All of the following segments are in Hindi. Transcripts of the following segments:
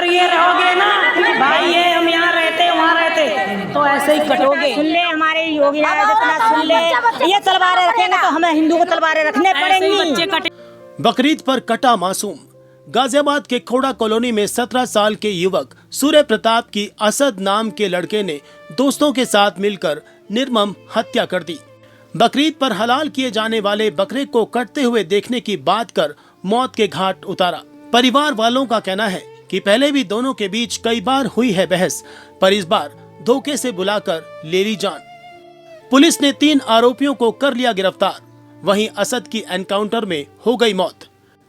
ये रहोगे ना भाई, ये हम यहाँ रहते वहाँ रहते तो ऐसे ही कटोगे। सुन ले हमारे योगी आदित्यनाथ, सुन ले, ये तलवारें रखेंगे तो हमें हिंदू को तलवारें रखने पड़ेंगी। बकरीद पर कटा मासूम। गाजियाबाद के खोड़ा कॉलोनी में 17 साल के युवक सूर्य प्रताप की असद नाम के लड़के ने दोस्तों के साथ मिलकर निर्मम हत्या कर दी। बकरीद पर हलाल किए जाने वाले बकरे को कटते हुए देखने की बात कर मौत के घाट उतारा। परिवार वालों का कहना है कि पहले भी दोनों के बीच कई बार हुई है बहस, पर इस बार धोखे से बुलाकर ले ली जान। पुलिस ने 3 आरोपियों को कर लिया गिरफ्तार। वहीं असद की एनकाउंटर में हो गई मौत।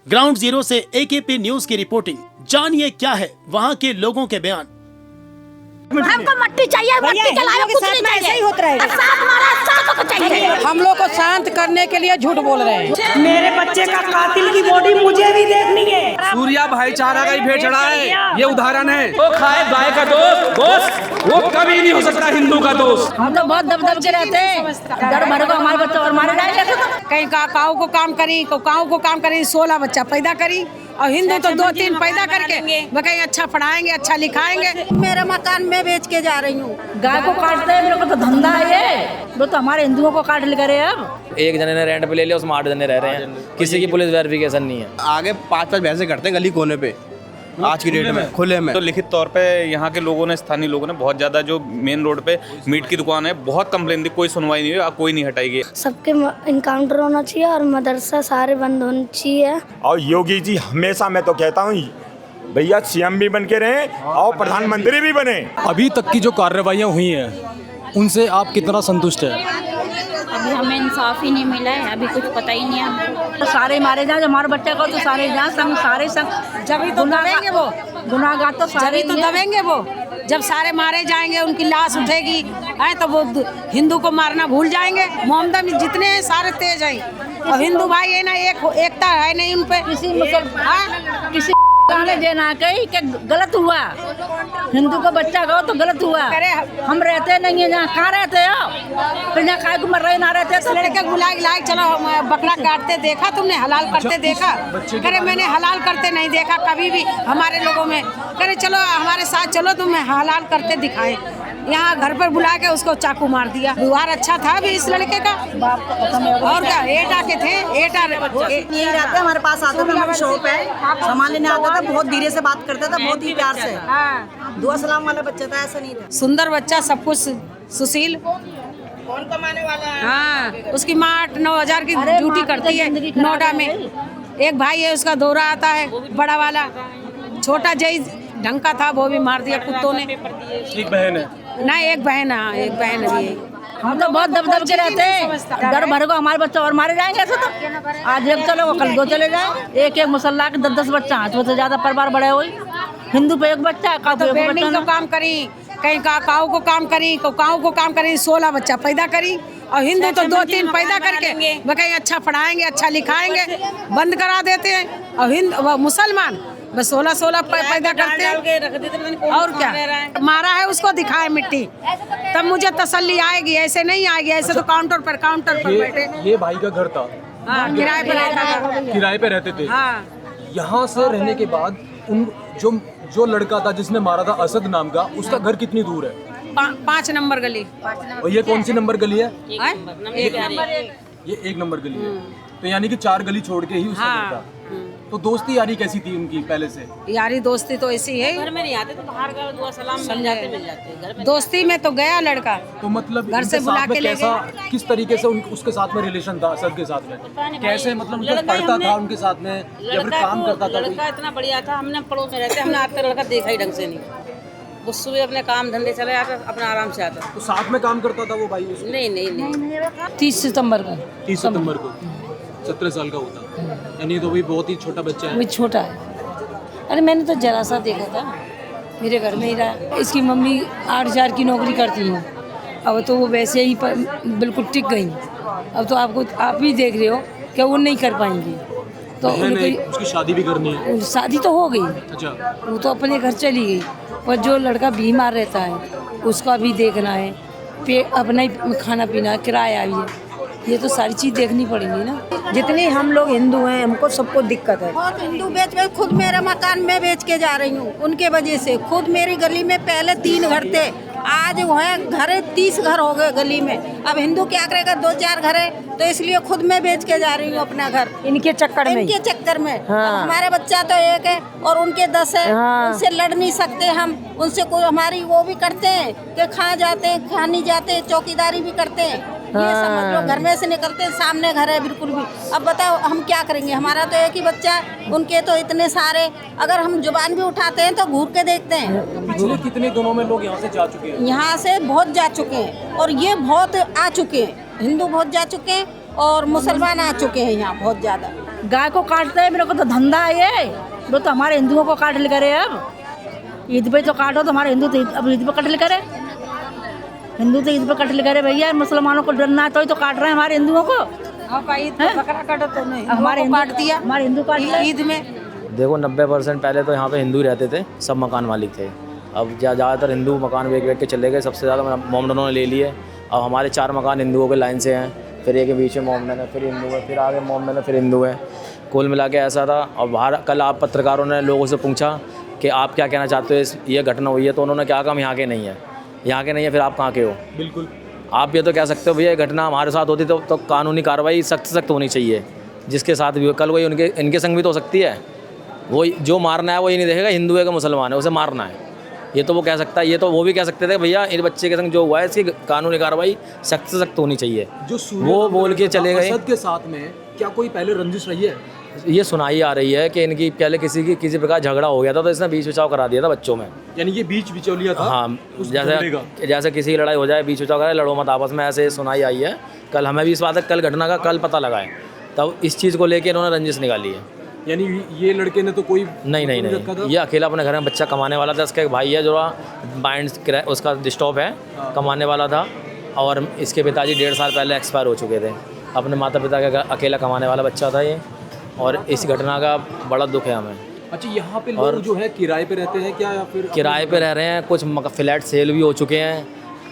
ग्राउंड जीरो से AKP न्यूज की रिपोर्टिंग। जानिए क्या है वहां के लोगों के बयान। हमको मट्टी चाहिए, मट्टी के अलावा कुछ नहीं चाहिए। ही होता रहेगा। साथ मारा, साथ को चाहिए। हम लोग को शांत करने के लिए झूठ बोल रहे हैं। मेरे बच्चे का कातिल की बॉडी मुझे भी देखनी है। सूर्या भाईचारा का ही भेड़ चढ़ा है, ये उदाहरण है। वो खाए गाय का दोस्त वो कभी नहीं हो सकता हिंदू का दोस्त। हम तो बहुत दबदब के रहते हैं, डर भर को हमारे बच्चे और मारे जाएंगे। कहीं काऊ को काम करी, काऊ को काम करी, 16 बच्चा पैदा करी, और हिंदू तो 2-3 पैदा करके कहीं अच्छा पढ़ाएंगे, अच्छा लिखाएंगे। मेरा मकान मैं बेच के जा रही हूँ, गाय को काटते हैं, मेरे को तो धंधा है ये, वो तो हमारे हिंदुओं को काट ले रहे हैं। अब एक जने ने रेंट पे ले लिया, उसमें 8 जने रह रहे हैं, किसी की पुलिस वेरिफिकेशन नहीं है। आगे 5-5 भैंसे करते हैं गली कोने पे आज की डेट में, खुले में। तो लिखित तौर पे यहाँ के लोगों ने, स्थानीय लोगों ने बहुत ज्यादा, जो मेन रोड पे मीट की दुकान है, बहुत कंप्लेन दी, कोई सुनवाई नहीं हुई, कोई नहीं हटाई। सबके इनकाउंटर होना चाहिए और मदरसा सारे बंद होने चाहिए। और योगी जी हमेशा, मैं तो कहता हूँ भैया, CM भी बन के रहे और प्रधानमंत्री भी बने। अभी तक की जो कार्रवाइयाँ हुई हैं उनसे आप कितना संतुष्ट हैं? अभी हमें इंसाफ ही नहीं मिला है, अभी कुछ पता ही नहीं है। तो सारे मारे जाए, हमारे बच्चे को तो सारे जाए, संग सारे संग, जब ही तो दबेंगे वो गुनाहगार तो सारे तो दबेंगे वो। जब सारे मारे जाएंगे, उनकी लाश उठेगी, है तो वो हिंदू को मारना भूल जाएंगे। मोहम्मद में जितने हैं सारे तेज हैं, और हिंदू भाई है ना, एकता है नहीं उन पे। किसी मुसलमान किसी ने देना कही कि गलत हुआ, हिंदू का बच्चा गो तो गलत हुआ। हम रहते नहीं है जहाँ, कहाँ रहते हो फिर, जहाँ खाए को मर रहे ना रहते तो लड़के बुला चलो बकरा काटते देखा तुमने, हलाल करते देखा? करे मैंने हलाल करते नहीं देखा कभी भी हमारे लोगों में। करे चलो हमारे साथ चलो, तुम्हें हलाल करते दिखाए। यहाँ घर पर बुला के उसको चाकू मार दिया। व्यवहार अच्छा था भी इस लड़के का, और क्या एटा के थे, एटा यही रहते हमारे पास आता था, हमारी शॉप है, सामान लेने आता था, बहुत धीरे से बात करता था, बहुत ही प्यार से। दुआ सलाम वाला बच्चा था, ऐसा नहीं था। सुंदर बच्चा, सब कुछ सुशील। कौन कमाने वाला है? हाँ, उसकी माँ 8-9 हज़ार की ड्यूटी करती है नोएडा में। एक भाई है उसका, दौरा आता है बड़ा वाला, छोटा जय ढंग का था, वो भी मार दिया कुत्तों ने। एक बहन है ना, एक बहन है, एक बहन है। हम तो बहुत दबदब के रहते हैं, डर भर को हमारे बच्चे और मारे जाएंगे। ऐसे तो आज एक चलो कल 2 चले जाए, एक मुसल्ला के 10-10 बच्चा, 5 से ज्यादा परिवार बड़े हुए। हिंदू पे एक बच्चा, तो बेल्डिंग को काम करी, कहीं काऊ को काम करी, काऊ को काम करी, 16 बच्चा पैदा करी, और हिंदू तो 2-3 पैदा करके वो कहीं अच्छा पढ़ाएंगे, अच्छा लिखाएंगे, बंद करा देते हैं। और हिंदू मुसलमान बस 16 पैदा करते हैं, और क्या मारा है उसको दिखाए मिट्टी, तब मुझे तसल्ली आएगी। ऐसे नहीं आएगी, ऐसे तो काउंटर पर बैठे। ये भाई का घर था, हाँ, किराए पर रहता था, किराए पे रहते थे। हाँ, यहाँ से रहने के बाद उन जो लड़का था जिसने मारा था, असद नाम का, उसका घर कितनी दूर है? 5 नंबर गली। और ये कौन सी नंबर गली है? 1 नंबर। ये 1 नंबर गली है। तो यानी कि 4 गली छोड़ के ही उसका घर था। तो दोस्ती यारी कैसी थी उनकी पहले से? यारी दोस्ती तो ऐसी है, घर में नहीं आते तो बाहर का दुआ सलाम मिल जाते। दोस्ती में तो गया लड़का, तो मतलब घर से बुला के ले कैसा, किस तरीके से उसके साथ में रिलेशन था असद के साथ में? कैसे मतलब वो पढ़ता था उनके साथ में या फिर काम करता था? लड़का इतना बढ़िया था, हमने पड़ोस में रहते, हमने आज तक लड़का देखा ही ढंग से नहीं। वो सुबह अपने काम धंधे चले जाता, अपना आराम से आता। तो साथ में काम करता था वो भाई उसके? नहीं। 30 सितंबर को 30 सितंबर को 17 साल का होता, यानी तो भी बहुत ही छोटा बच्चा है। भी छोटा है। अरे मैंने तो जरा सा देखा था, मेरे घर में ही रहा। इसकी मम्मी 8,000 की नौकरी करती है, अब तो वो वैसे ही बिल्कुल टिक गई। अब तो आप ही देख रहे हो कि वो नहीं कर पाएंगी। तो उसकी शादी भी करनी है? शादी तो हो गई। अच्छा। वो तो अपने घर चली गई, पर जो लड़का बीमार रहता है उसका भी देखना है, अपना ही खाना पीना, किराया भी है, ये तो सारी चीज देखनी पड़ेगी ना। जितने हम लोग हिंदू हैं हमको सबको दिक्कत है। बहुत हिंदू बेच खुद मेरा मकान मैं बेच के जा रही हूँ उनके वजह से। खुद मेरी गली में पहले 3 घर थे, आज वो है घर 30 घर हो गए गली में। अब हिंदू क्या करेगा, 2-4 घर है, तो इसलिए खुद मैं बेच के जा रही हूँ अपना घर इनके चक्कर में। इनके चक्कर में हाँ। हमारे बच्चा तो 1 है और उनके 10 है। हाँ। उनसे लड़ नहीं सकते हम, उनसे कोई हमारी वो भी करते हैं कि खा जाते हैं, खानी जाते हैं, चौकीदारी भी करते हैं। ये समझ लो घर में से निकलते हैं, सामने घर है बिल्कुल भी। अब बताओ हम क्या करेंगे, हमारा तो एक ही बच्चा, उनके तो इतने सारे। अगर हम जुबान भी उठाते हैं तो घूर के देखते हैं। पिछले कितने दिनों में लोग यहाँ से जा चुके हैं? यहाँ से बहुत जा चुके हैं और ये बहुत आ चुके हैं, हिंदू बहुत जा चुके हैं और मुसलमान आ चुके हैं यहाँ बहुत ज़्यादा। गाय को काटते हैं, मेरे को तो धंधा है ये। वो तो हमारे हिंदुओं को काट ले करे। अब ईद पे तो काटो तो हमारे हिंदू तो अब ईद पे कट ले करे। हिंदू तो ईद पे कट ले करे भैया, मुसलमानों को डरना है तो काट रहे हैं हमारे हिंदुओं को। बकरा काटो तो नहीं, हमारे काट दिया, हमारे हिंदू काट लिया ईद में। देखो 90% पहले तो यहाँ पे हिंदू ही रहते थे, सब मकान मालिक थे। अब ज़्यादातर हिंदू मकान बेच के चले गए, सबसे ज़्यादा मोमडनों ने ले लिए। अब हमारे 4 मकान हिंदुओं के लाइन से हैं, फिर एक के बीच में मोमडन है, फिर हिंदू है, फिर आगे मोमडन है, फिर हिंदू है। कुल मिला के ऐसा था। और बाहर कल आप पत्रकारों ने लोगों से पूछा कि आप क्या कहना चाहते हो, ये घटना हुई है, तो उन्होंने क्या कहा, हम यहाँ के नहीं है। यहाँ के नहीं है, फिर आप कहाँ के हो? बिल्कुल आप ये तो कह सकते हो भैया ये घटना हमारे साथ होती तो कानूनी कार्रवाई सख्त से सख्त होनी चाहिए। जिसके साथ भी हो, कल वही इनके संग भी तो हो सकती है। वो जो मारना है वो ये नहीं देखेगा हिंदू है कि मुसलमान है, उसे मारना है, ये तो वो कह सकता है। ये तो वो भी कह सकते थे भैया इस बच्चे के संग जो हुआ है इसकी कानूनी कार्रवाई सख्त से सख्त होनी चाहिए। जो वो बोल के चले गए। असद के साथ में क्या कोई पहले रंजिश रही है? ये सुनाई आ रही है कि इनकी पहले किसी प्रकार झगड़ा हो गया था, तो इसने बीच बचाव करा दिया था बच्चों में। यानी ये बीच बिचौलिया था। हाँ, जैसे किसी की लड़ाई हो जाए, बीच बचाव करा, लड़ो मत आपस में, ऐसे सुनाई आई है। कल हमें भी इस बात कल घटना का कल पता लगा है, तब इस चीज़ को लेकर इन्होंने रंजिश निकाली है। यानी ये लड़के ने तो कोई नहीं, ये अकेला अपने घर में बच्चा कमाने वाला था। इसका एक भाई है जो माइंड उसका डिस्टर्ब है, कमाने वाला था। और इसके पिताजी 1.5 साल पहले एक्सपायर हो चुके थे। अपने माता पिता का अकेला कमाने वाला बच्चा था ये, और इस घटना का बड़ा दुख है हमें। अच्छा, यहाँ पे लोग जो है किराए पे रहते हैं क्या, या फिर किराए पे रह रहे हैं? कुछ फ्लैट सेल भी हो चुके हैं।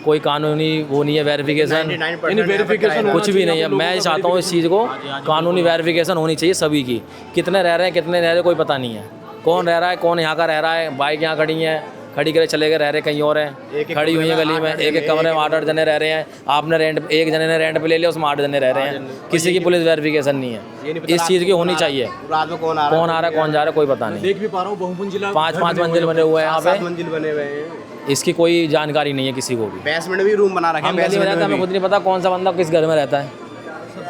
कोई कानूनी वो नहीं है, वेरिफिकेशन कुछ भी नहीं है। मैं चाहता हूँ इस चीज़ को कानूनी वेरिफिकेशन होनी चाहिए सभी की। कितने रह रहे हैं, कितने रह रहे हैं, कोई पता नहीं है। कौन रह रहा है, कौन यहाँ का रह रहा है। बाइक यहाँ खड़ी हैं, खड़ी करे चले गए, रह रहे कहीं और हैं, खड़ी हुई है गली में। एक कमरे में 8-8 जने रह रहे हैं। आपने रेंट, एक जने ने रेंट पे ले लिया, उसमें 8 जने रह रहे हैं। किसी की पुलिस वेरिफिकेशन नहीं है। इस चीज़ की होनी चाहिए। रात में कौन आ रहा है, कौन जा रहा है, कोई पता नहीं। देख भी पा रहा हूँ बहुमंजिला 5 मंजिल बने हुए हैं यहाँ पे। 7 मंजिल बने हुए हैं। इसकी कोई जानकारी नहीं है किसी को भी। बेसमेंट भी रूम बना रखे हैं। हम गली में रहते हैं, हमें खुद नहीं पता कौन सा बंदा किस घर में रहता है।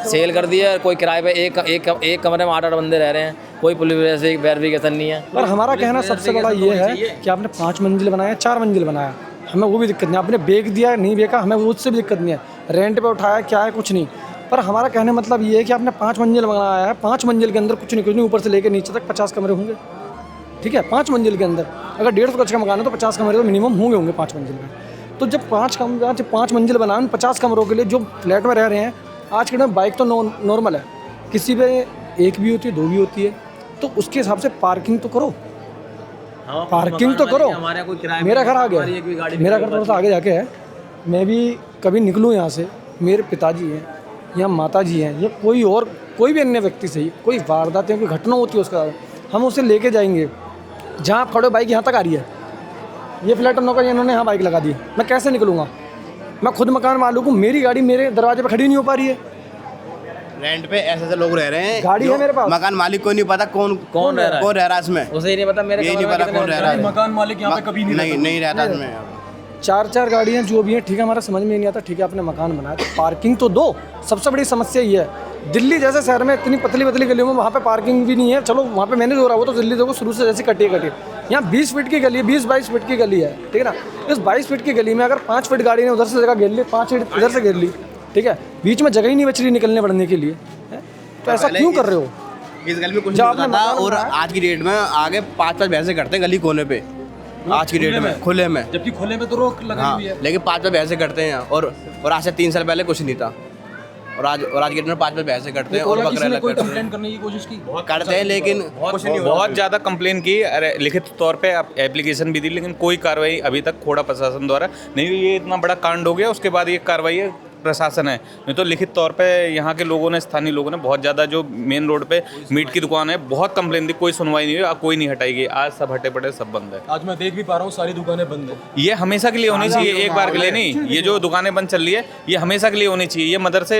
सेल कर दिया, कोई किराए पे एक कमरे में 8-8 बंदे रह रहे हैं, कोई पुलिस वेरिफिकेशन नहीं है। और हमारा कहना सबसे बड़ा ये है कि आपने 5 मंजिल बनाया, 4 मंजिल बनाया, हमें वो भी दिक्कत नहीं। आपने बेच दिया, नहीं बेचा, हमें उससे भी दिक्कत नहीं है। रेंट पे उठाया, क्या है, कुछ नहीं। पर हमारा कहने मतलब ये है कि आपने 5 मंजिल बनाया है, 5 मंजिल के अंदर कुछ नहीं, ऊपर से लेकर नीचे तक 50 कमरे होंगे, ठीक है। 5 मंजिल के अंदर अगर 150 गज का मकान है तो 50 कमरे तो मिनिमम होंगे 5 मंजिल में। तो जब 5 मंजिल बनाए, 50 कमरों के लिए जो फ्लैट में रह रहे हैं, आज के टाइम बाइक तो नॉर्मल है, किसी पे 1 भी होती है, 2 भी होती है, तो उसके हिसाब से पार्किंग तो करो। पार्किंग तो करो। मेरा घर आ गया, मेरा घर थोड़ा सा आगे जाके है। मैं भी कभी निकलूँ यहाँ से, मेरे पिताजी हैं या माता जी हैं या कोई भी अन्य व्यक्ति से ही कोई वारदात या कोई घटना होती है, उसका हम उसे लेके जाएंगे। जहाँ आप खड़े, बाइक यहाँ तक आ रही है, ये फ्लैट नौकर इन्होंने यहाँ बाइक लगा दी, मैं कैसे निकलूँगा? मैं खुद मकान मालिक हूँ, मेरी गाड़ी मेरे दरवाजे पे खड़ी नहीं हो पा रही है। रेंट पे ऐसे लोग रह रहे हैं, गाड़ी है मेरे पास, मकान मालिक को नहीं पता कौन रह रहा है इसमें, उसे नहीं पता, मेरे ये नहीं पता कौन रह रहा है। मकान मालिक यहाँ पे कभी नहीं रहता इसमें। 4 गाड़ियाँ जो भी हैं, ठीक है, हमारा समझ में नहीं आता, ठीक है आपने मकान बनाया तो पार्किंग तो दो। सबसे बड़ी समस्या ये है, दिल्ली जैसे शहर में इतनी पतली गलियों में वहाँ पे पार्किंग भी नहीं है। चलो वहाँ पे मैंने जो रहा, वो तो दिल्ली देखो शुरू से जैसी कटी यहाँ 20 फीट की गली है, 20-22 फीट की गली है, ठीक है ना। इस 22 फीट की गली में अगर 5 फीट गाड़ी ने उधर से जगह घेर ली, 5 फीट इधर से घेर ली, ठीक है, बीच में जगह ही नहीं बच रही निकलने बढ़ने के लिए, तो ऐसा क्यों कर रहे हो? इस गली में कुछ नहीं था, और आज की डेट में आगे 5-5 भैंसे करते हैं गली कोने पे, आज की डेट में खुले में, जबकि खुले में तो रोक लगी हुई है, लेकिन 5-5 भैंसे करते हैं। और आज से 3 साल पहले कुछ नहीं था, और आज की डेट में 5-5 भैंसे करते हैं। और बकरा कंप्लेंट करने की कोशिश की करते हैं, लेकिन बहुत ज़्यादा कंप्लेन की, लिखित तौर पे एप्लीकेशन भी दी, लेकिन कोई कार्रवाई अभी तक खोड़ा प्रशासन द्वारा नहीं हुई। ये इतना बड़ा कांड हो गया, उसके बाद ये कार्रवाई प्रशासन है, नहीं तो लिखित तौर पे यहाँ के लोगों ने, स्थानीय लोगों ने बहुत ज़्यादा, जो मेन रोड पे मीट की दुकान है, बहुत कंप्लेन दी, कोई सुनवाई नहीं हुई, कोई नहीं हटाई। आज सब हटे पटे, सब बंद है। आज मैं देख भी पा रहा हूँ सारी दुकानें बंद है। ये हमेशा के लिए होनी चाहिए, एक बार के लिए नहीं। ये जो दुकानें बंद चल रही है ये हमेशा के लिए होनी चाहिए। ये मदरसे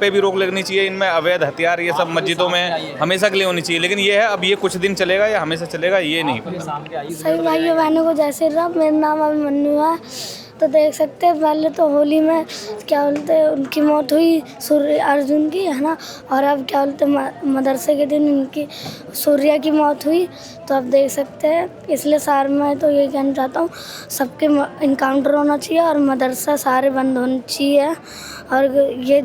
पे भी रोक लगनी चाहिए, इनमें अवैध हथियार ये सब मस्जिदों में हमेशा के लिए होनी चाहिए। लेकिन ये है अब ये कुछ दिन चलेगा या हमेशा चलेगा ये नहीं पता। सभी भाइयों बहनों को जय श्री राम। मेरा नाम अभिमन्यु है। तो देख सकते हैं पहले तो होली में क्या बोलते हैं उनकी मौत हुई सूर्य अर्जुन की, है ना, और अब क्या बोलते हैं मदरसे के दिन इनकी सूर्या की मौत हुई। तो अब देख सकते हैं, इसलिए सार मैं तो ये कहना चाहता हूँ सबके इनकाउंटर होना चाहिए और मदरसा सारे बंद होने चाहिए। और ये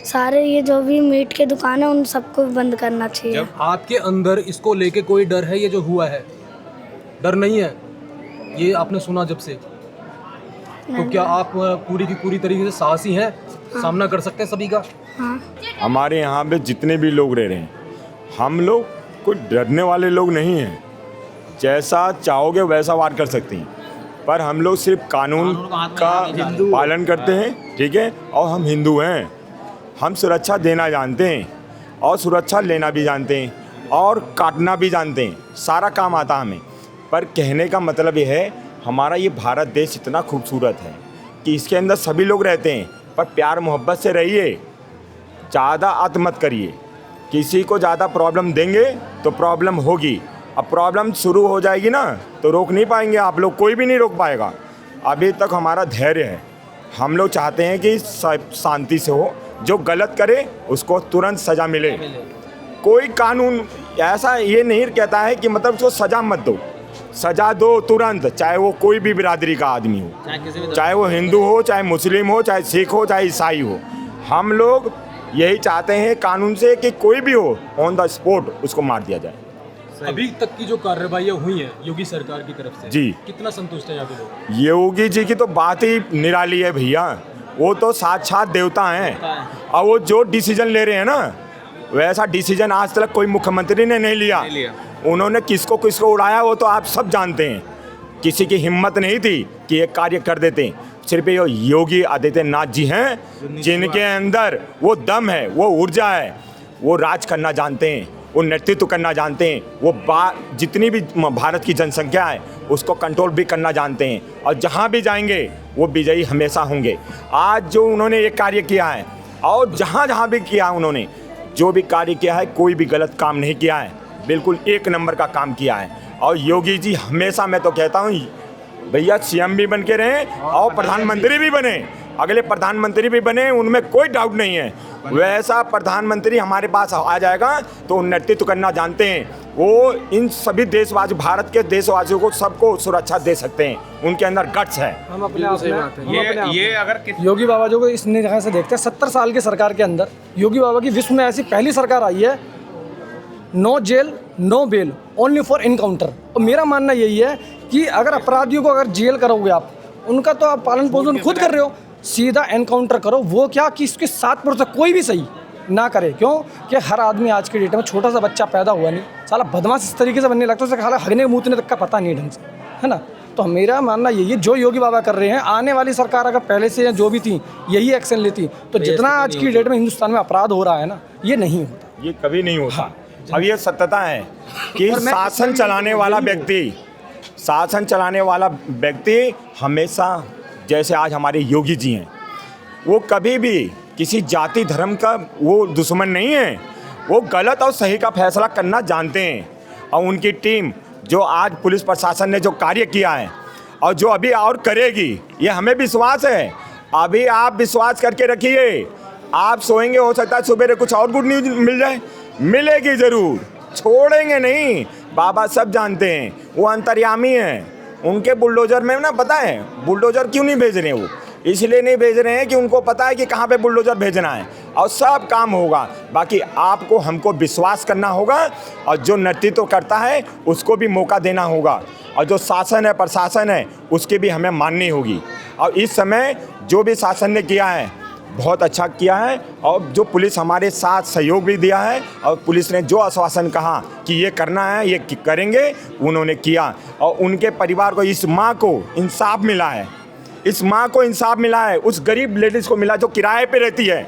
सारे ये जो भी मीट के दुकान है उन सबको बंद करना चाहिए। जब आपके अंदर इसको लेके कोई डर है, ये जो हुआ है डर नहीं है, ये आपने सुना जब से, तो क्या आप पूरी की पूरी तरीके से साहसी हैं? हाँ। सामना कर सकते हैं सभी का? हाँ। हमारे यहाँ पे जितने भी लोग रह रहे हैं, हम लोग कोई डरने वाले लोग नहीं हैं। जैसा चाहोगे वैसा वार कर सकते हैं, पर हम लोग सिर्फ कानून का पालन करते हैं, ठीक है। और हम हिंदू हैं, हम सुरक्षा देना जानते हैं और सुरक्षा लेना भी जानते हैं और काटना भी जानते हैं, सारा काम आता हमें। पर कहने का मतलब ये है, हमारा ये भारत देश इतना खूबसूरत है कि इसके अंदर सभी लोग रहते हैं, पर प्यार मोहब्बत से रहिए, ज़्यादा अत मत करिए। किसी को ज़्यादा प्रॉब्लम देंगे तो प्रॉब्लम होगी। अब प्रॉब्लम शुरू हो जाएगी ना तो रोक नहीं पाएंगे आप लोग, कोई भी नहीं रोक पाएगा। अभी तक हमारा धैर्य है। हम लोग चाहते हैं कि शांति से हो, जो गलत करे उसको तुरंत सज़ा मिले। कोई कानून ऐसा ये नहीं कहता है कि मतलब उसको सज़ा मत दो, सजा दो तुरंत, चाहे वो कोई भी बिरादरी का आदमी हो, चाहे वो हिंदू हो, चाहे मुस्लिम हो, चाहे सिख हो, चाहे ईसाई हो। हम लोग यही चाहते हैं कानून से कि कोई भी हो ऑन द स्पॉट उसको मार दिया जाए। अभी तक की जो कार्रवाइयाँ हुई हैं योगी सरकार की तरफ से, जी कितना संतुष्ट है यहाँ के लोग? योगी जी की तो बात ही निराली है भैया, वो तो साक्षात देवता हैं। और वो जो डिसीजन ले रहे हैं ना, वैसा डिसीजन आज तक कोई मुख्यमंत्री ने नहीं लिया। उन्होंने किसको किसको उड़ाया वो तो आप सब जानते हैं। किसी की हिम्मत नहीं थी कि ये कार्य कर देते। सिर्फ ये योगी आदित्यनाथ जी हैं जिनके अंदर वो दम है, वो ऊर्जा है, वो राज करना जानते हैं, वो नेतृत्व करना जानते हैं, वो जितनी भी भारत की जनसंख्या है उसको कंट्रोल भी करना जानते हैं, और जहाँ भी जाएंगे वो विजयी हमेशा होंगे। आज जो उन्होंने ये कार्य किया है और जहाँ जहाँ भी किया उन्होंने जो भी कार्य किया है, कोई भी गलत काम नहीं किया है, बिल्कुल एक नंबर का काम किया है। और योगी जी हमेशा, मैं तो कहता हूँ भैया, सीएम भी बन के रहें और प्रधानमंत्री भी बने, अगले प्रधानमंत्री भी बने, उनमें कोई डाउट नहीं है। वैसा प्रधानमंत्री हमारे पास आ जाएगा तो नेतृत्व करना जानते हैं। वो इन सभी देशवासी, भारत के देशवासियों को सबको सुरक्षा दे सकते हैं, उनके अंदर गट्स है। हम अपने आप में ये अगर योगी बाबा जो को इस निगाह से देखते हैं, 70 साल की सरकार के अंदर योगी बाबा की विश्व में ऐसी पहली सरकार आई है, no jail no bail, only for encounter. और मेरा मानना यही है कि अगर अपराधियों को अगर जेल करोगे आप, उनका तो आप पालन पोषण खुद कर रहे हो, सीधा एनकाउंटर करो। वो क्या कि इसके 7% कोई भी सही ना करे, क्यों कि हर आदमी आज के डेट में, छोटा सा बच्चा पैदा हुआ नहीं, साला बदमाश इस तरीके से बनने लगता है, उसे खाला हगने मूतने तक का पता नहीं ढंग से, है ना। तो मेरा मानना यही है, जो योगी बाबा कर रहे हैं, आने वाली सरकार अगर पहले से या जो भी थी यही एक्शन लेती तो जितना आज की डेट में हिंदुस्तान में अपराध हो रहा है ना, ये नहीं होता, ये कभी नहीं होता। अब ये सत्यता है कि शासन चलाने वाला व्यक्ति हमेशा, जैसे आज हमारे योगी जी हैं, वो कभी भी किसी जाति धर्म का वो दुश्मन नहीं है, वो गलत और सही का फैसला करना जानते हैं। और उनकी टीम जो आज पुलिस प्रशासन ने जो कार्य किया है और जो अभी और करेगी, ये हमें विश्वास है। अभी आप विश्वास करके रखिए, आप सोएंगे, हो सकता है सुबह कुछ और गुड न्यूज मिल जाए, मिलेगी ज़रूर, छोड़ेंगे नहीं। बाबा सब जानते हैं, वो अंतर्यामी हैं। उनके बुलडोजर में ना, पता है बुलडोजर क्यों नहीं भेज रहे हैं? वो इसलिए नहीं भेज रहे हैं कि उनको पता है कि कहाँ पे बुलडोजर भेजना है, और सब काम होगा। बाकी आपको हमको विश्वास करना होगा, और जो नेतृत्व करता है उसको भी मौका देना होगा, और जो शासन है, प्रशासन है, उसकी भी हमें माननी होगी। और इस समय जो भी शासन ने किया है बहुत अच्छा किया है, और जो पुलिस हमारे साथ सहयोग भी दिया है, और पुलिस ने जो आश्वासन कहा कि ये करना है ये करेंगे, उन्होंने किया। और उनके परिवार को, इस माँ को इंसाफ मिला है। इस माँ को इंसाफ मिला है, उस गरीब लेडीज़ को मिला जो किराए पे रहती है,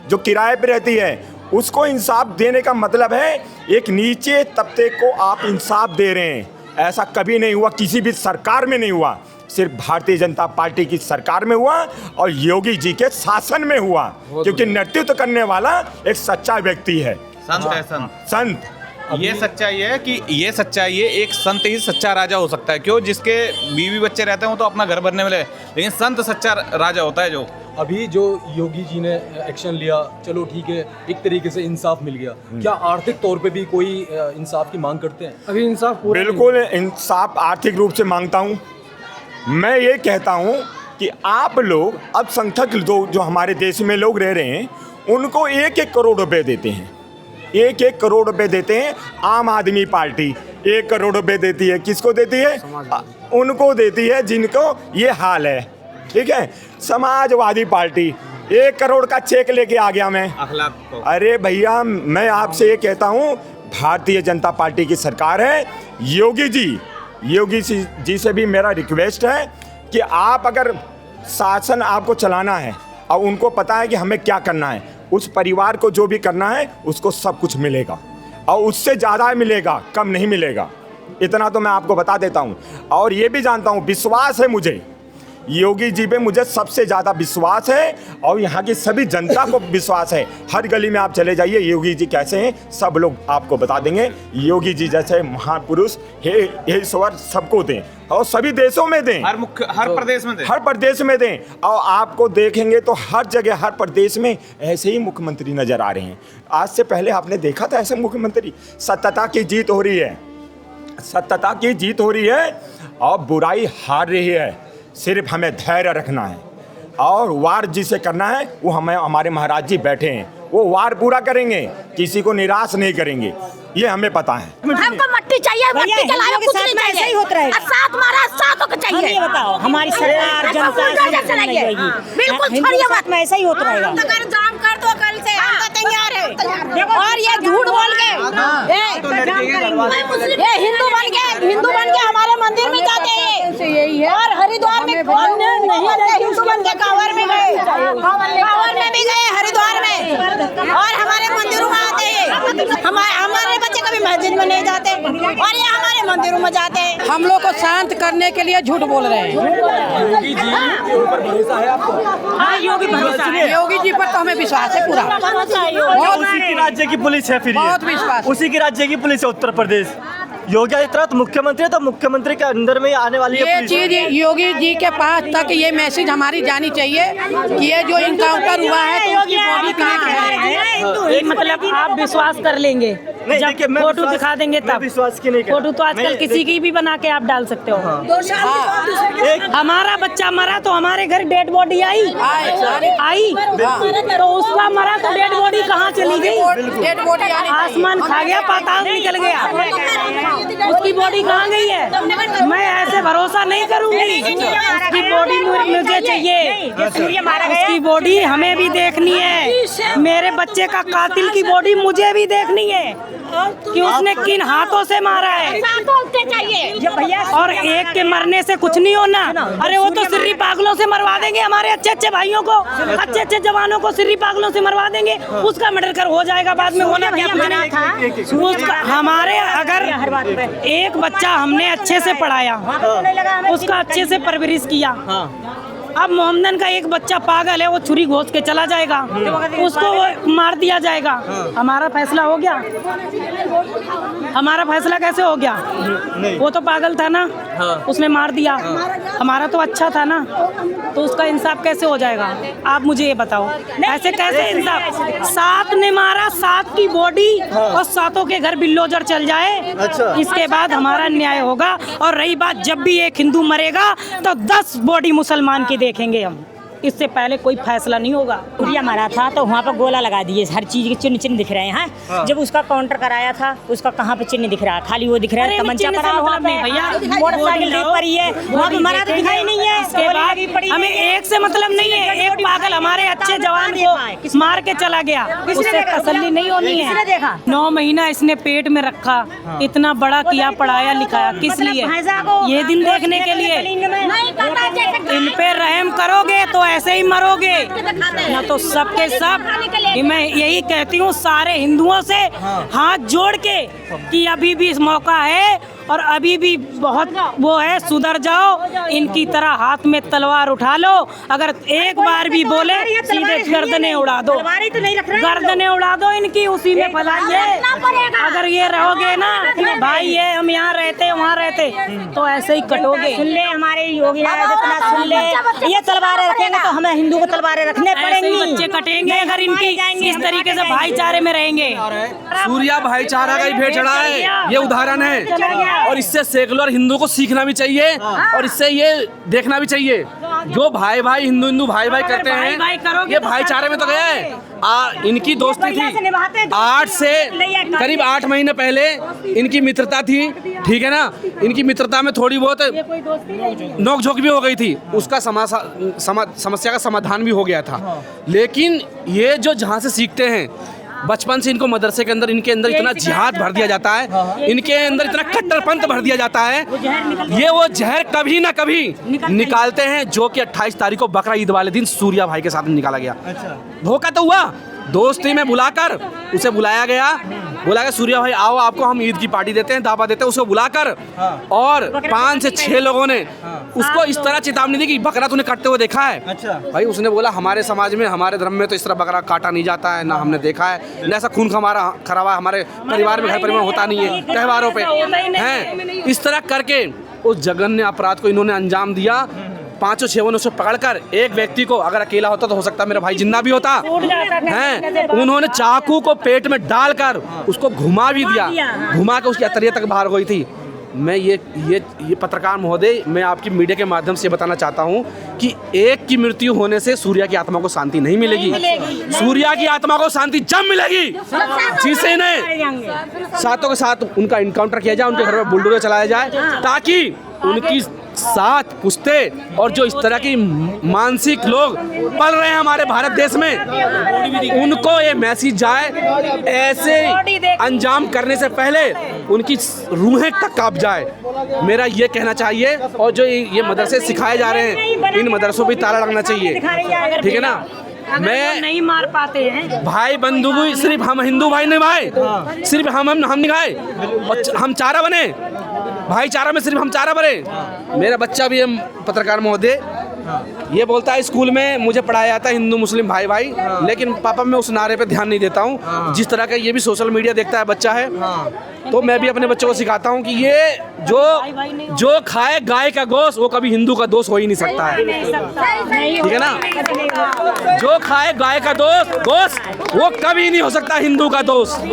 जो किराए पे रहती है, उसको इंसाफ देने का मतलब है एक नीचे तबके को आप इंसाफ दे रहे हैं। ऐसा कभी नहीं हुआ, किसी भी सरकार में नहीं हुआ, सिर्फ भारतीय जनता पार्टी की सरकार में हुआ और योगी जी के शासन में हुआ, क्योंकि नेतृत्व करने वाला एक सच्चा व्यक्ति है। संत है, संत। ये सच्चाई है कि ये सच्चाई है, एक संत ही सच्चा राजा हो सकता है। क्यों? जिसके बीवी बच्चे रहते हैं वो तो अपना घर भरने वाले, लेकिन संत सच्चा राजा होता है। जो अभी जो योगी जी ने एक्शन लिया, चलो ठीक है, एक तरीके से इंसाफ मिल गया, क्या आर्थिक तौर पे भी कोई इंसाफ की मांग करते हैं? अभी इंसाफ बिल्कुल इंसाफ आर्थिक रूप से मांगता हूँ। मैं ये कहता हूँ कि आप लोग अल्पसंख्यक जो हमारे देश में लोग रह रहे हैं, उनको 1-1 करोड़ रुपए देते हैं, 1-1 करोड़ रुपए देते हैं। आम आदमी पार्टी 1 करोड़ रुपए देती है, किसको देती है? उनको देती है जिनको ये हाल है, ठीक है। समाजवादी पार्टी 1 करोड़ का चेक लेके आ गया मैं। अरे भैया, मैं आपसे ये कहता हूँ, भारतीय जनता पार्टी की सरकार है, योगी जी से भी मेरा रिक्वेस्ट है कि आप अगर शासन आपको चलाना है और उनको पता है कि हमें क्या करना है, उस परिवार को जो भी करना है उसको सब कुछ मिलेगा और उससे ज़्यादा मिलेगा, कम नहीं मिलेगा। इतना तो मैं आपको बता देता हूँ। और ये भी जानता हूँ, विश्वास है मुझे योगी जी पे, मुझे सबसे ज़्यादा विश्वास है और यहाँ की सभी जनता को विश्वास है। हर गली में आप चले जाइए, योगी जी कैसे हैं सब लोग आपको बता देंगे। योगी जी जैसे महापुरुष हे ईश्वर सबको दें और सभी देशों में दें, हर प्रदेश में दें, हर प्रदेश में दें। और आपको देखेंगे तो हर जगह, हर प्रदेश में ऐसे ही मुख्यमंत्री नजर आ रहे हैं। आज से पहले आपने देखा था ऐसे मुख्यमंत्री? सत्यता की जीत हो रही है, सत्यता की जीत हो रही है और बुराई हार रही है। सिर्फ हमें धैर्य रखना है और वार जिसे करना है वो हमारे महाराज जी बैठे हैं, वो वार पूरा करेंगे, किसी को निराश नहीं करेंगे, ये हमें पता है। हमको मट्टी चाहिए, मट्टी के अलावा कुछ नहीं चाहिए। ही होता रहेगा। साथ मारा साथों को चाहिए। ये बताओ, हमारी सरकार जनता बिल्कुल छोड़िए बात में, ऐसा ही होता रहेगा। अगर जाम कर दो कल से, हम तो तैयार है। और ये झूठ बोल के ये हिंदू बन के हमारे मंदिर में जाते हैं और हरिद्वार में हिंदू बन के कांवर में गए, कांवर में भी गए, हरिद्वार में, और हमारे मंदिरों में आते हैं। हमारे बच्चे कभी मस्जिद में नहीं जाते और ये हमारे मंदिरों में जाते हैं। हम लोग को शांत करने के लिए झूठ बोल रहे हैं। योगी जी के ऊपर भरोसा है आपको? हाँ, योगी जी पर तो हमें विश्वास है पूरा। उसी की राज्य की पुलिस है, फिर बहुत विश्वास, उसी की राज्य की पुलिस है उत्तर प्रदेश। योगी आदित्यनाथ मुख्यमंत्री है, तो मुख्यमंत्री के अंदर में आने वाली ये चीज योगी जी के पास तक ये मैसेज हमारी जानी चाहिए कि ये जो इनकाउंटर हुआ है तो उसकी बॉडी कहाँ है। मतलब आप विश्वास कर लेंगे जब फोटो दिखा देंगे तब? विश्वास की नहीं, फोटो तो आजकल किसी की भी बना के आप डाल सकते हो। हमारा बच्चा मरा तो हमारे घर डेड बॉडी आई, तो उसका मरा तो डेड बॉडी कहाँ चली गई? डेड बॉडी आसमान खा गया, पाताल निकल गया, उसकी बॉडी कहाँ गई है? मैं ऐसे भरोसा नहीं करूंगी। उसकी बॉडी मुझे चाहिए, उसकी बॉडी हमें भी देखनी है। मेरे बच्चे का कातिल की बॉडी मुझे भी देखनी है कि उसने किन हाथों से मारा है। और एक के मरने से कुछ नहीं होना। अरे वो तो सिर्री पागलों से मरवा देंगे, हमारे अच्छे अच्छे भाइयों को, अच्छे अच्छे जवानों को सिर्री पागलों से मरवा देंगे, उसका मर्डर कर हो जाएगा बाद में। होना क्या उसका? हमारे अगर एक बच्चा हमने अच्छे से पढ़ाया, उसका अच्छे से परवरिश किया, अब मोहम्मदन का एक बच्चा पागल है, वो छुरी घोंस के चला जाएगा, उसको मार दिया जाएगा, हमारा फैसला हो गया? हमारा फैसला कैसे हो गया? वो तो पागल था ना, उसने मार दिया, हमारा तो अच्छा था ना, तो उसका इंसाफ कैसे हो जाएगा? आप मुझे ये बताओ, ऐसे कैसे इंसाफ? 7 ने मारा, 7 की बॉडी और 7 के घर बिल्लोजर चल जाए, इसके बाद हमारा न्याय होगा। और रही बात, जब भी एक हिंदू मरेगा तो 10 बॉडी मुसलमान की देखेंगे हम, इससे पहले कोई फैसला नहीं होगा। उरिया मारा था तो वहाँ पर गोला लगा दिए, हर चीज के चिन्ह चिन्ह दिख रहे हैं। हाँ। जब उसका काउंटर कराया था उसका कहाँ पे चिन्ह दिख रहा है? खाली वो दिख रहा है, तमंचा पड़ा हुआ भैया, मोटरसाइकिल पर ही है, वहाँ पे मरा तो दिखाई नहीं है। इसके बाद हमें एक से मतलब नहीं है, एक पागल हमारे अच्छे जवान को मार के चला गया, उससे तसल्ली नहीं होनी है। 9 महीना इसने पेट में रखा, इतना बड़ा किया, पढ़ाया लिखाया, किस लिए? ये दिन देखने के लिए। इन पे रहम करोगे तो ऐसे ही मरोगे, ना तो सबके सब। मैं यही कहती हूँ सारे हिंदुओं से हाथ जोड़ के कि अभी भी इस मौका है और अभी भी बहुत वो है, सुधर जाओ। इनकी तरह हाथ में तलवार उठा लो, अगर एक बार भी बोले सीधे गर्दनें उड़ा दो, गर्दनें उड़ा दो इनकी, उसी में फैलाइए। अगर ये रहोगे ना भाई ये हम यहाँ रहते वहाँ रहते तो ऐसे ही कटोगे। सुन ले हमारे योगी आदित्यनाथ, सुन ले, ये तलवारें रखेंगे तो हमें हिंदू को तलवारें रखने पड़ेंगी। बच्चे कटेंगे अगर इनकी इस तरीके से भाईचारे में रहेंगे। सूर्या भाईचारा का ही भेड़ चढ़ा है, ये उदाहरण है। और इससे सेकुलर हिंदू को सीखना भी चाहिए और इससे ये देखना भी चाहिए जो भाई भाई हिंदू भाई भाई करते हैं, ये भाईचारे में तो गया है। इनकी दोस्ती थी 8 से करीब 8 महीने पहले इनकी मित्रता थी, ठीक है ना। इनकी मित्रता में थोड़ी बहुत नोकझोंक भी हो गई थी, उसका समस्या का समाधान भी हो गया था। लेकिन ये जो जहाँ से सीखते हैं, बचपन से इनको मदरसे के अंदर इनके अंदर इतना जिहाद भर दिया जाता है, इनके अंदर इतना कट्टरपंथ भर दिया जाता है, ये वो जहर कभी ना कभी निकालते हैं, जो कि 28 तारीख को बकरा ईद वाले दिन सूर्या भाई के साथ निकाला गया। धोखा तो हुआ, दोस्ती में बुलाकर उसे बुलाया गया, बोला सूर्या भाई आओ आपको हम ईद की पार्टी देते हैं, दावा देते हैं, उसको बुलाकर और 5 से 6 लोगों ने उसको इस तरह चेतावनी दी कि बकरा तूने काटते हुए देखा है। अच्छा भाई, उसने बोला हमारे समाज में, हमारे धर्म में तो इस तरह बकरा काटा नहीं जाता है, ना हमने देखा है, न ऐसा खून खराबा हमारे परिवार में, घर परिवार होता नहीं है त्योहारों पे हैं। इस तरह करके उस जघन्य अपराध को इन्होंने अंजाम दिया। 5-6 ने उसे पकड़कर, एक व्यक्ति को अगर अकेला होता तो हो सकता मेरा भाई जिंदा भी होता है, उन्होंने चाकू को पेट में डालकर उसको घुमा भी दिया, घुमा के उसकी अतरिया तक बाहर गई थी। मैं ये पत्रकार महोदय, मैं आपकी मीडिया के माध्यम से बताना चाहता हूं कि एक की मृत्यु होने से सूर्या की आत्मा को शांति नहीं मिलेगी। सूर्या की आत्मा को शांति जब मिलेगी जिसे इन्हें सातों के साथ उनका इनकाउंटर किया जाए, उनके घर में बुलडोजर चलाया जाए, ताकि उनकी 7 पुश्ते और जो इस तरह की मानसिक लोग पल रहे हैं हमारे भारत देश में, उनको ये मैसेज जाए, ऐसे अंजाम करने से पहले उनकी रूहें तक कांप जाए, मेरा ये कहना चाहिए। और जो ये मदरसे सिखाए जा रहे हैं, इन मदरसों पर ताला लगना चाहिए, ठीक है ना। मैं नहीं मार पाते हैं भाई बंधु, सिर्फ हम हिंदू भाई नहीं भाई, सिर्फ हम निभाए और हम चारा बने, भाईचारा में सिर्फ हम चारा बने। मेरा बच्चा भी है पत्रकार महोदय, ये बोलता है स्कूल में मुझे पढ़ाया जाता है हिंदू मुस्लिम भाई भाई, लेकिन पापा मैं उस नारे पे ध्यान नहीं देता हूँ। जिस तरह का ये भी सोशल मीडिया देखता है बच्चा है, तो मैं भी अपने बच्चों को सिखाता हूँ कि ये जो खाए गाय का गोश्त वो कभी हिंदू का दोस्त हो ही नहीं सकता है, ठीक है ना। जो खाए गाय का गोश्त वो कभी नहीं हो सकता हिंदू का दोस्त।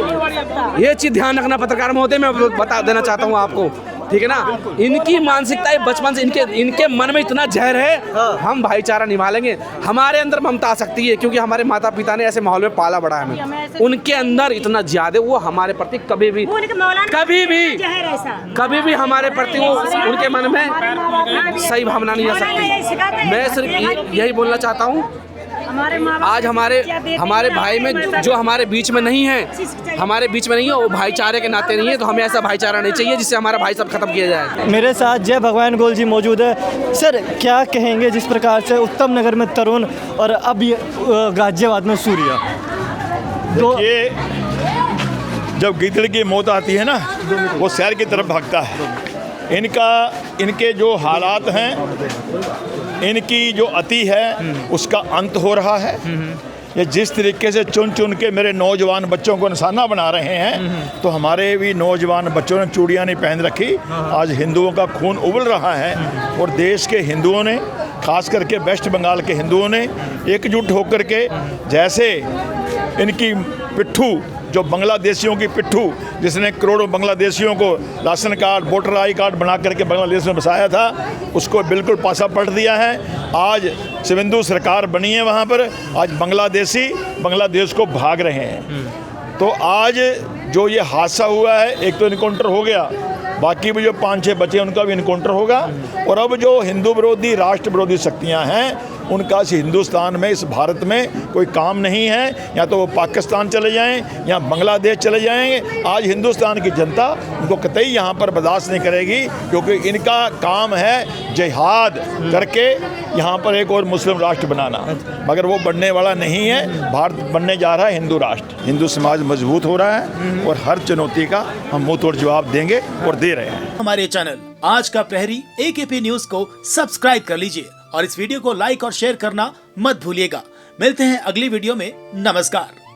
ये चीज ध्यान रखना पत्रकार महोदय, मैं बता देना चाहता हूँ आपको, ठीक है ना। इनकी मानसिकता बचपन से इनके मन में इतना जहर है, हम भाईचारा निभा लेंगे। हमारे अंदर ममता आ सकती है क्योंकि हमारे माता पिता ने ऐसे माहौल में पाला बढ़ा हमें, उनके अंदर इतना ज्यादा वो हमारे प्रति कभी भी हमारे प्रति वो उनके मन में सही भावना नहीं आ सकती। मैं सिर्फ यही बोलना चाहता हूँ, आज हमारे भाई में जो हमारे बीच में नहीं है, वो भाईचारे के नाते नहीं है, तो हमें ऐसा भाईचारा नहीं चाहिए जिससे हमारा भाई सब खत्म किया जाए। मेरे साथ जय भगवान गोल जी मौजूद है। सर क्या कहेंगे जिस प्रकार से उत्तम नगर में तरुण और अब गाजियाबाद में सूर्या, ये जब गिदड़ की मौत आती है ना, वो शहर की तरफ भागता है। इनके जो हालात हैं, इनकी जो अति है, उसका अंत हो रहा है। ये जिस तरीके से चुन चुन के मेरे नौजवान बच्चों को निशाना बना रहे हैं, तो हमारे भी नौजवान बच्चों ने चूड़ियाँ नहीं पहन रखी। आज हिंदुओं का खून उबल रहा है और देश के हिंदुओं ने, खास करके वेस्ट बंगाल के हिंदुओं ने एकजुट होकर के, जैसे इनकी पिट्ठू, जो बांग्लादेशियों की पिट्ठू, जिसने करोड़ों बांग्लादेशियों को ration card, voter I card बना करके बांग्लादेश में बसाया था, उसको बिल्कुल पासा पलट दिया है। आज शिवेंदु सरकार बनी है वहाँ पर, आज बांग्लादेशी बांग्लादेश को भाग रहे हैं। तो आज जो ये हादसा हुआ है, एक तो इनकाउंटर हो गया, बाकी भी जो 5-6 बचे उनका भी इनकाउंटर होगा। और अब जो हिंदू विरोधी, राष्ट्र विरोधी शक्तियाँ हैं, उनका इस हिंदुस्तान में, इस भारत में कोई काम नहीं है। या तो वो पाकिस्तान चले जाएं या बांग्लादेश चले जाएंगे। आज हिंदुस्तान की जनता उनको कतई यहाँ पर बर्दाश्त नहीं करेगी, क्योंकि इनका काम है जिहाद करके यहाँ पर एक और मुस्लिम राष्ट्र बनाना, मगर वो बनने वाला नहीं है। भारत बनने जा रहा है हिंदू राष्ट्र। हिंदू समाज मजबूत हो रहा है और हर चुनौती का हम मुंह तोड़ जवाब देंगे और दे रहे हैं। हमारे चैनल आज का प्रहरी AKP न्यूज को सब्सक्राइब कर लीजिए और इस वीडियो को लाइक और शेयर करना मत भूलिएगा। मिलते हैं अगली वीडियो में। नमस्कार।